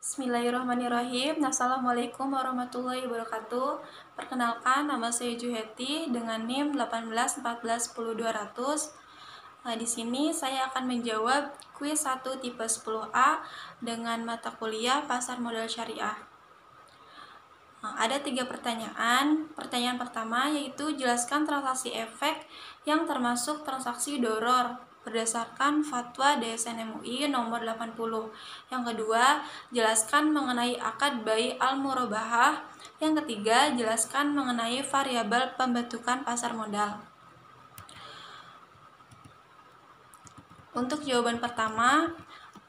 Bismillahirrahmanirrahim. Assalamualaikum warahmatullahi wabarakatuh. Perkenalkan, nama saya Juheti dengan NIM 181410200. Di sini saya akan menjawab kuis 1 tipe 10A dengan mata kuliah Pasar Modal Syariah. Ada 3 pertanyaan. Pertanyaan pertama yaitu jelaskan transaksi efek yang termasuk transaksi doror berdasarkan fatwa DSN MUI nomor 80. Yang kedua, jelaskan mengenai akad bai al-murabahah. Yang ketiga, jelaskan mengenai variabel pembentukan pasar modal. Untuk jawaban pertama,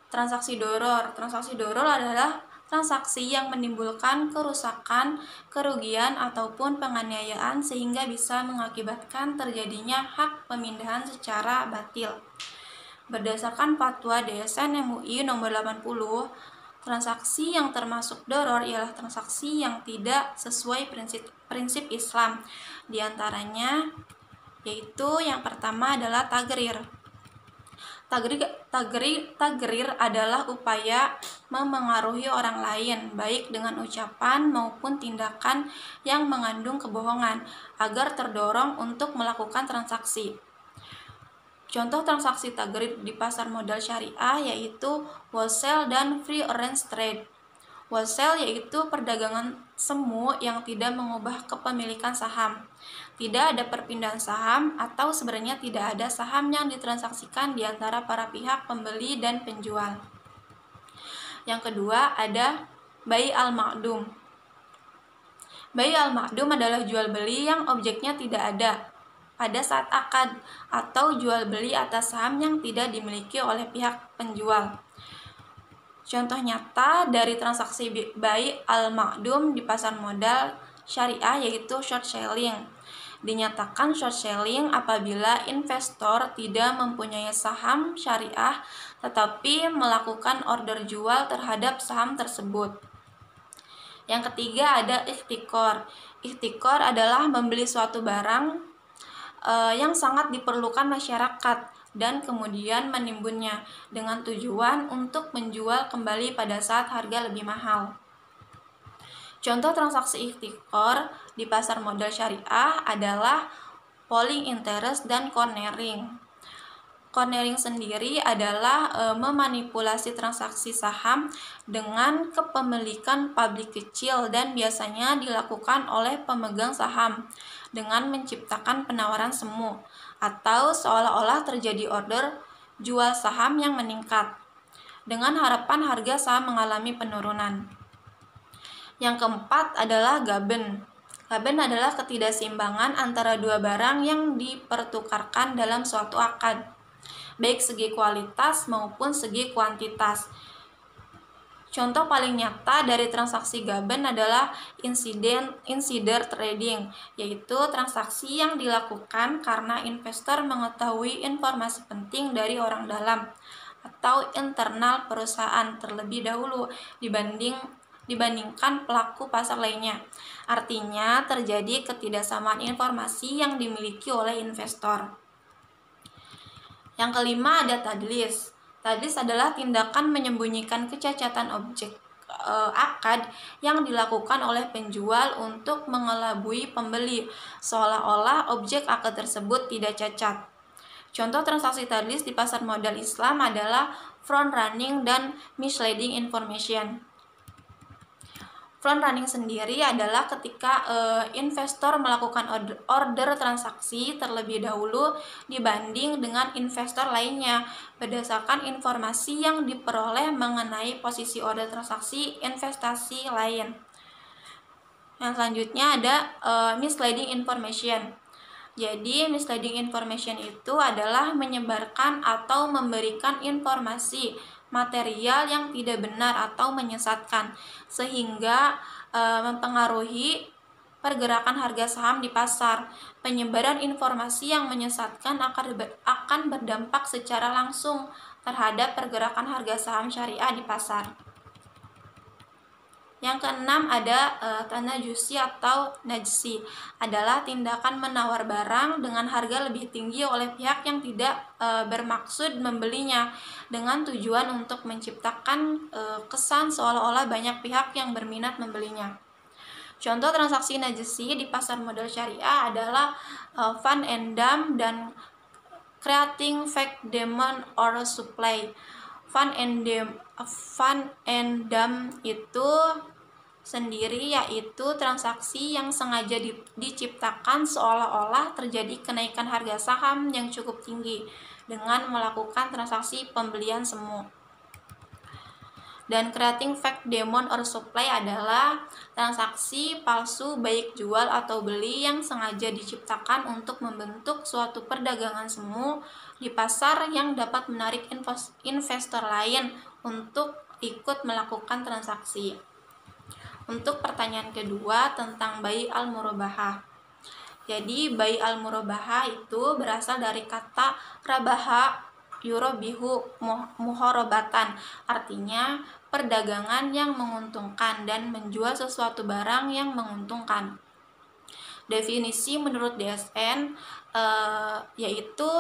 transaksi doror. Transaksi doror adalah transaksi yang menimbulkan kerusakan, kerugian, ataupun penganiayaan sehingga bisa mengakibatkan terjadinya hak pemindahan secara batil. Berdasarkan fatwa DSN MUI nomor 80, transaksi yang termasuk doror ialah transaksi yang tidak sesuai prinsip Islam. Di antaranya yaitu yang pertama adalah tagrir. Tagrir adalah upaya memengaruhi orang lain, baik dengan ucapan maupun tindakan yang mengandung kebohongan, agar terdorong untuk melakukan transaksi. Contoh transaksi tagrir di pasar modal syariah yaitu wholesale dan free range trade. Wholesale yaitu perdagangan semu yang tidak mengubah kepemilikan saham. Tidak ada perpindahan saham atau sebenarnya tidak ada saham yang ditransaksikan di antara para pihak pembeli dan penjual. Yang kedua ada bai al-ma'dum. Bai al-ma'dum adalah jual beli yang objeknya tidak ada pada saat akad atau jual beli atas saham yang tidak dimiliki oleh pihak penjual. Contoh nyata dari transaksi bai al-ma'dum di pasar modal syariah yaitu short selling. Dinyatakan short selling apabila investor tidak mempunyai saham syariah tetapi melakukan order jual terhadap saham tersebut. Yang ketiga ada ihtikor. Ihtikor adalah membeli suatu barang yang sangat diperlukan masyarakat dan kemudian menimbunnya dengan tujuan untuk menjual kembali pada saat harga lebih mahal. Contoh transaksi ihtikor di pasar modal syariah adalah polling interest dan cornering. Cornering sendiri adalah memanipulasi transaksi saham dengan kepemilikan publik kecil dan biasanya dilakukan oleh pemegang saham dengan menciptakan penawaran semu atau seolah-olah terjadi order jual saham yang meningkat dengan harapan harga saham mengalami penurunan. Yang keempat adalah gaben. Gaben adalah ketidakseimbangan antara dua barang yang dipertukarkan dalam suatu akad, baik segi kualitas maupun segi kuantitas. Contoh paling nyata dari transaksi gaben adalah insider trading, yaitu transaksi yang dilakukan karena investor mengetahui informasi penting dari orang dalam atau internal perusahaan terlebih dahulu dibandingkan pelaku pasar lainnya. Artinya terjadi ketidaksamaan informasi yang dimiliki oleh investor. Yang kelima ada tadlis. Tadlis adalah tindakan menyembunyikan kecacatan objek akad yang dilakukan oleh penjual untuk mengelabui pembeli, seolah-olah objek akad tersebut tidak cacat. Contoh transaksi tadlis di pasar modal Islam adalah front running dan misleading information. Front running sendiri adalah ketika investor melakukan order transaksi terlebih dahulu dibanding dengan investor lainnya berdasarkan informasi yang diperoleh mengenai posisi order transaksi investasi lain. Yang selanjutnya ada misleading information. Jadi misleading information itu adalah menyebarkan atau memberikan informasi material yang tidak benar atau menyesatkan sehingga mempengaruhi pergerakan harga saham di pasar. Penyebaran informasi yang menyesatkan akan berdampak secara langsung terhadap pergerakan harga saham syariah di pasar. Yang keenam ada tanajusi atau najsi, adalah tindakan menawar barang dengan harga lebih tinggi oleh pihak yang tidak bermaksud membelinya dengan tujuan untuk menciptakan kesan seolah-olah banyak pihak yang berminat membelinya. Contoh transaksi najsi di pasar modal syariah adalah fund and dump dan creating fake demand or supply. Fund and dump itu sendiri yaitu transaksi yang sengaja diciptakan seolah-olah terjadi kenaikan harga saham yang cukup tinggi dengan melakukan transaksi pembelian semu. Dan creating fake demand or supply adalah transaksi palsu baik jual atau beli yang sengaja diciptakan untuk membentuk suatu perdagangan semu di pasar yang dapat menarik investor lain untuk ikut melakukan transaksi. Untuk pertanyaan kedua tentang bai al-murabahah. Jadi bai al-murabahah itu berasal dari kata rabaha yurabihu muharabatan, artinya perdagangan yang menguntungkan dan menjual sesuatu barang yang menguntungkan. Definisi menurut DSN yaitu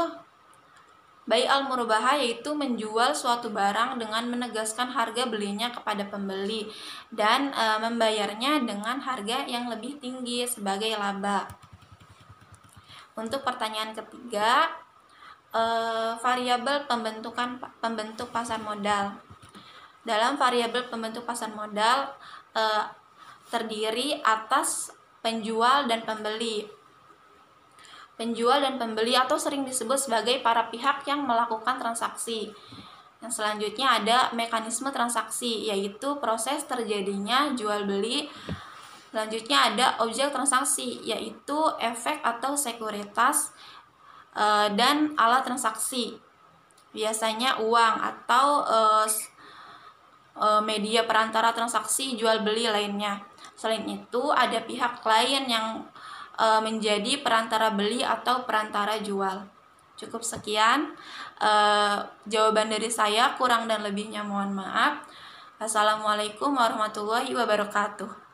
bai al-murabahah yaitu menjual suatu barang dengan menegaskan harga belinya kepada pembeli dan membayarnya dengan harga yang lebih tinggi sebagai laba. Untuk pertanyaan ketiga, variabel pembentuk pasar modal. Dalam variabel pembentuk pasar modal terdiri atas penjual dan pembeli. Penjual dan pembeli atau sering disebut sebagai para pihak yang melakukan transaksi. Yang selanjutnya ada mekanisme transaksi, yaitu proses terjadinya jual beli. Selanjutnya ada objek transaksi, yaitu efek atau sekuritas dan alat transaksi. Biasanya uang atau media perantara transaksi jual beli lainnya. Selain itu ada pihak lain yang menjadi perantara beli atau perantara jual. Cukup sekian jawaban dari saya, kurang dan lebihnya mohon maaf. Assalamualaikum warahmatullahi wabarakatuh.